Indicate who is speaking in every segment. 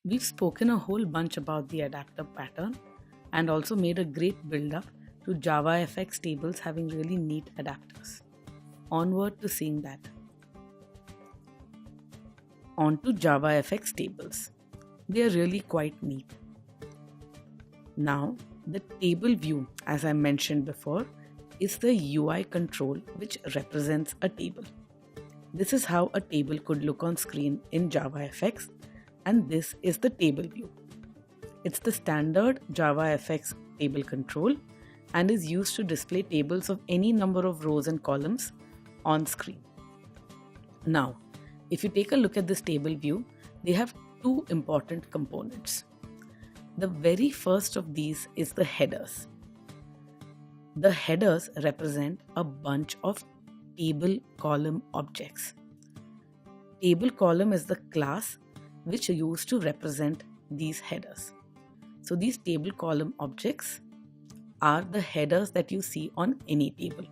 Speaker 1: We've spoken a whole bunch about the adapter pattern and also made a great build up to JavaFX tables having really neat adapters. Onward to seeing that. On to JavaFX tables. They are really quite neat. Now, the table view, as I mentioned before, is the UI control which represents a table. This is how a table could look on screen in JavaFX, and this is the table view. It's the standard JavaFX table control and is used to display tables of any number of rows and columns on screen. Now, if you take a look at this table view, they have two important components. The very first of these is the headers. The headers represent a bunch of table column objects. Table column is the class which is used to represent these headers. So these table column objects are the headers that you see on any table,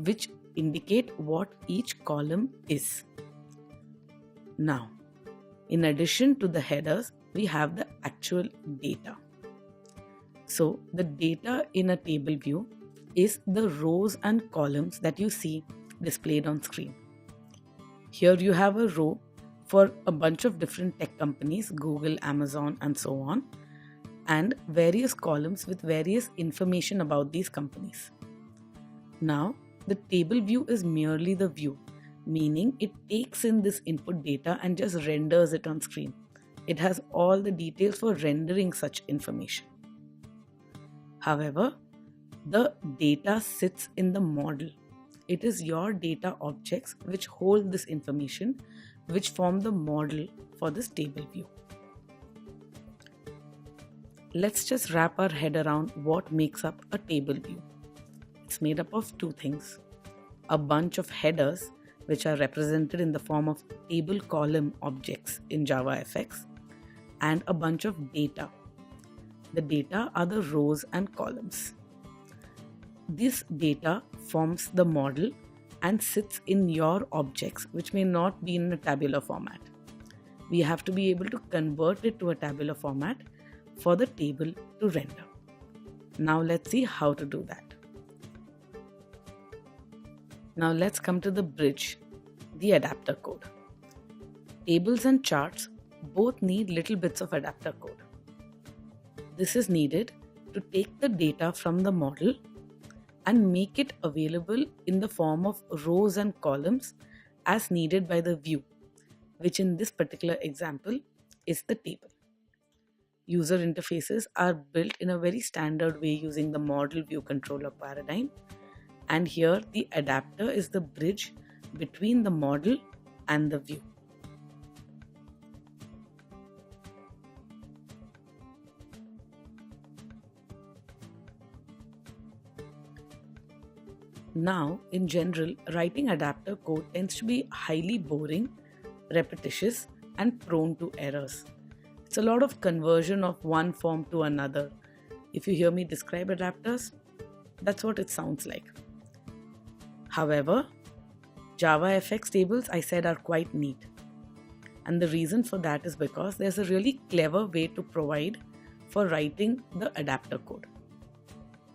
Speaker 1: which indicate what each column is. Now, in addition to the headers, we have the actual data. So the data in a table view is the rows and columns that you see displayed on screen. Here you have a row for a bunch of different tech companies, Google, Amazon, and so on, and various columns with various information about these companies. Now, the table view is merely the view, meaning it takes in this input data and just renders it on screen. It has all the details for rendering such information. However, the data sits in the model. It is your data objects which hold this information, which form the model for this table view. Let's just wrap our head around what makes up a table view. It's made up of two things: a bunch of headers, which are represented in the form of table column objects in JavaFX, and a bunch of data. The data are the rows and columns. This data forms the model and sits in your objects, which may not be in a tabular format. We have to be able to convert it to a tabular format for the table to render. Now let's see how to do that. Now let's come to the bridge, the adapter code. Tables and charts both need little bits of adapter code. This is needed to take the data from the model and make it available in the form of rows and columns as needed by the view, which in this particular example is the table. User interfaces are built in a very standard way using the model view controller paradigm, and here the adapter is the bridge between the model and the view. Now, in general, writing adapter code tends to be highly boring, repetitious, and prone to errors. It's a lot of conversion of one form to another. If you hear me describe adapters, that's what it sounds like. However, JavaFX tables, I said, are quite neat. And the reason for that is because there's a really clever way to provide for writing the adapter code.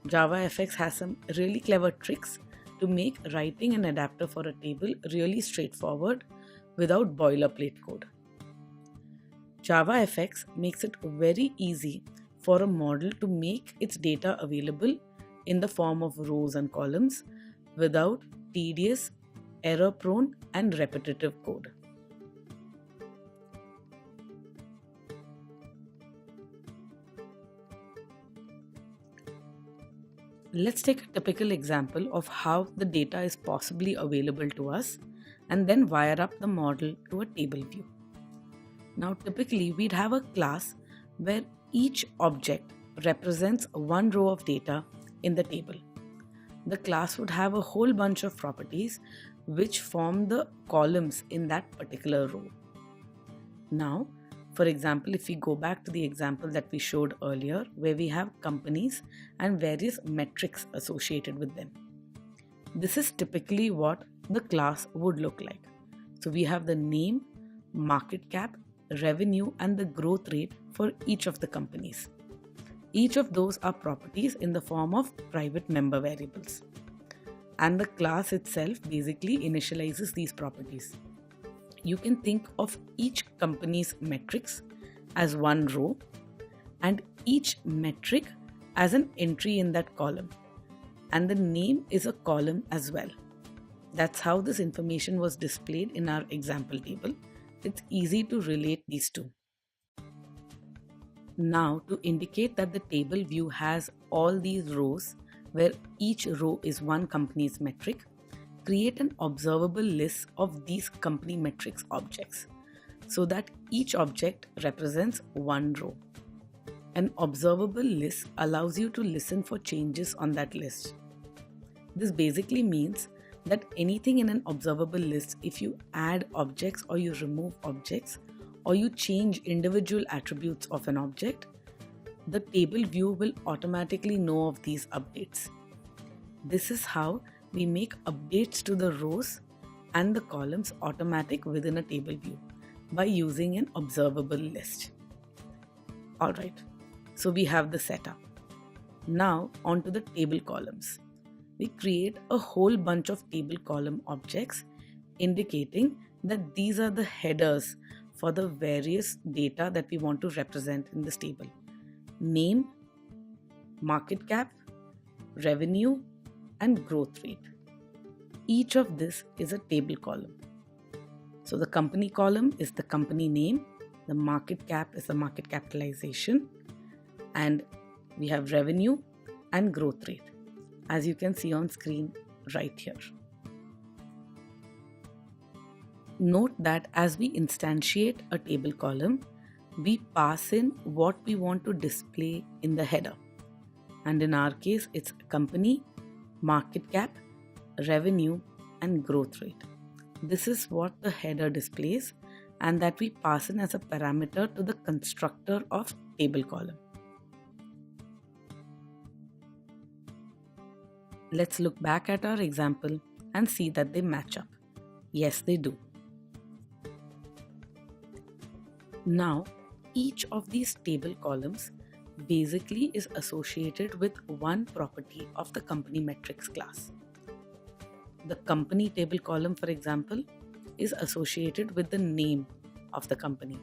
Speaker 1: JavaFX has some really clever tricks to make writing an adapter for a table really straightforward without boilerplate code. JavaFX makes it very easy for a model to make its data available in the form of rows and columns without tedious, error-prone, and repetitive code. Let's take a typical example of how the data is possibly available to us and then wire up the model to a table view. Now, typically, we'd have a class where each object represents one row of data in the table. The class would have a whole bunch of properties which form the columns in that particular row. Now, for example, if we go back to the example that we showed earlier, where we have companies and various metrics associated with them. This is typically what the class would look like. So we have the name, market cap, revenue, and the growth rate for each of the companies. Each of those are properties in the form of private member variables. And the class itself basically initializes these properties. You can think of each company's metrics as one row and each metric as an entry in that column. And the name is a column as well. That's how this information was displayed in our example table. It's easy to relate these two. Now, to indicate that the table view has all these rows where each row is one company's metric, create an observable list of these company metrics objects so that each object represents one row. An observable list allows you to listen for changes on that list. This basically means that anything in an observable list, if you add objects or you remove objects or you change individual attributes of an object, the table view will automatically know of these updates. This is how we make updates to the rows and the columns automatic within a table view by using an observable list. Alright, so we have the setup. Now onto the table columns. We create a whole bunch of table column objects indicating that these are the headers for the various data that we want to represent in this table. Name, market cap, revenue, and growth rate. Each of this is a table column. So the company column is the company name, the market cap is the market capitalization, and we have revenue and growth rate, as you can see on screen right here. Note that as we instantiate a table column, we pass in what we want to display in the header. And in our case, it's company, market cap, revenue, and growth rate. This is what the header displays and that we pass in as a parameter to the constructor of table column. Let's look back at our example and see that they match up. Yes, they do. Now, each of these table columns basically is associated with one property of the company metrics class. The company table column, for example, is associated with the name of the company,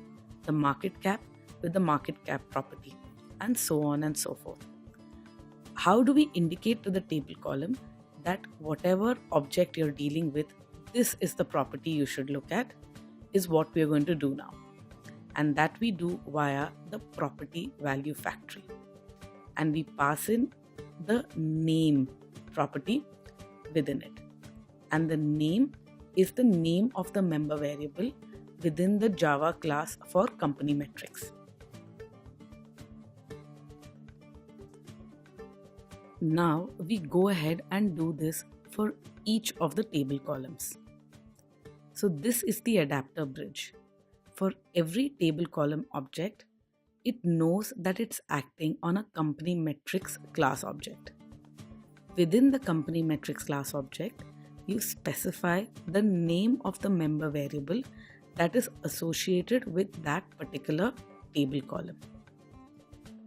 Speaker 1: the market cap with the market cap property, and so on and so forth. How do we indicate to the table column that whatever object you're dealing with, this is the property you should look at, is what we're going to do now. And that we do via the property value factory. And we pass in the name property within it. And the name is the name of the member variable within the Java class for company metrics. Now we go ahead and do this for each of the table columns. So this is the adapter bridge. For every table column object, it knows that it's acting on a company metrics class object. Within the company metrics class object, you specify the name of the member variable that is associated with that particular table column.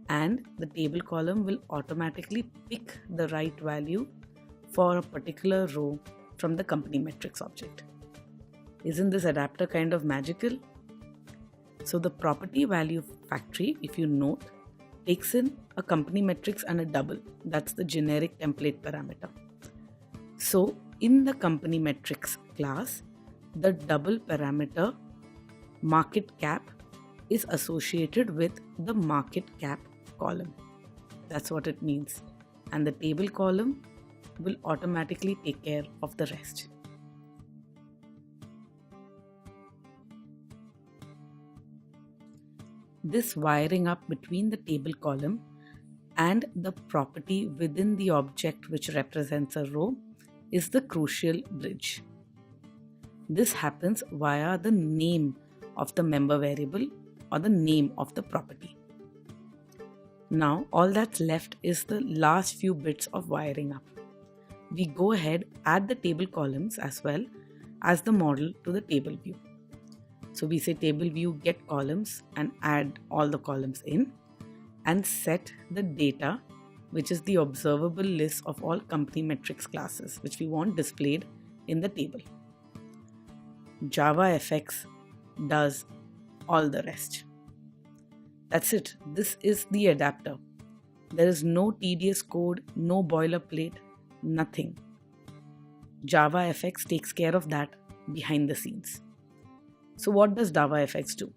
Speaker 1: And the table column will automatically pick the right value for a particular row from the company metrics object. Isn't this adapter kind of magical? So the property value factory, if you note, takes in a company metrics and a double. That's the generic template parameter. So in the company metrics class, the double parameter market cap is associated with the market cap column. That's what it means. And the table column will automatically take care of the rest. This wiring up between the table column and the property within the object which represents a row is the crucial bridge. This happens via the name of the member variable or the name of the property. Now all that's left is the last few bits of wiring up. We go ahead, add the table columns as well as the model to the table view. So we say table view get columns and add all the columns in, and set the data, which is the observable list of all company metrics classes, which we want displayed in the table. JavaFX does all the rest. That's it. This is the adapter. There is no tedious code, no boilerplate, nothing. JavaFX takes care of that behind the scenes. So what does JavaFX do?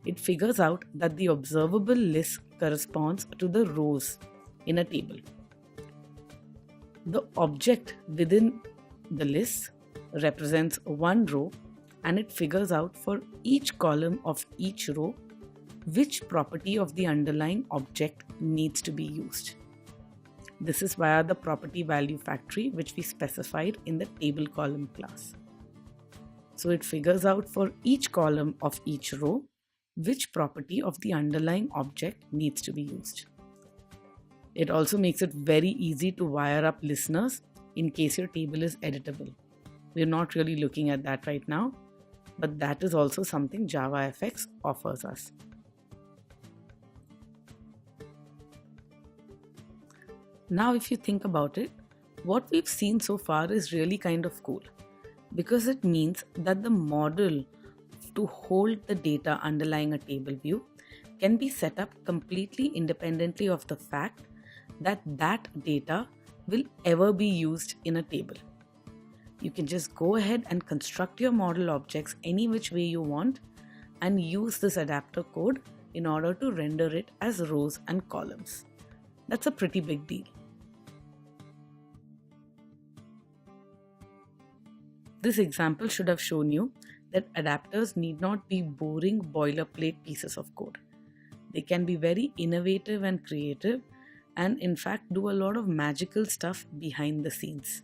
Speaker 1: It figures out that the observable list corresponds to the rows in a table. The object within the list represents one row, and it figures out for each column of each row which property of the underlying object needs to be used. This is via the property value factory, which we specified in the table column class. So it figures out for each column of each row which property of the underlying object needs to be used. It also makes it very easy to wire up listeners in case your table is editable. We're not really looking at that right now, but that is also something JavaFX offers us. Now, if you think about it, what we've seen so far is really kind of cool, because it means that the model to hold the data underlying a table view can be set up completely independently of the fact that that data will ever be used in a table. You can just go ahead and construct your model objects any which way you want and use this adapter code in order to render it as rows and columns. That's a pretty big deal. This example should have shown you that adapters need not be boring boilerplate pieces of code. They can be very innovative and creative, and in fact do a lot of magical stuff behind the scenes.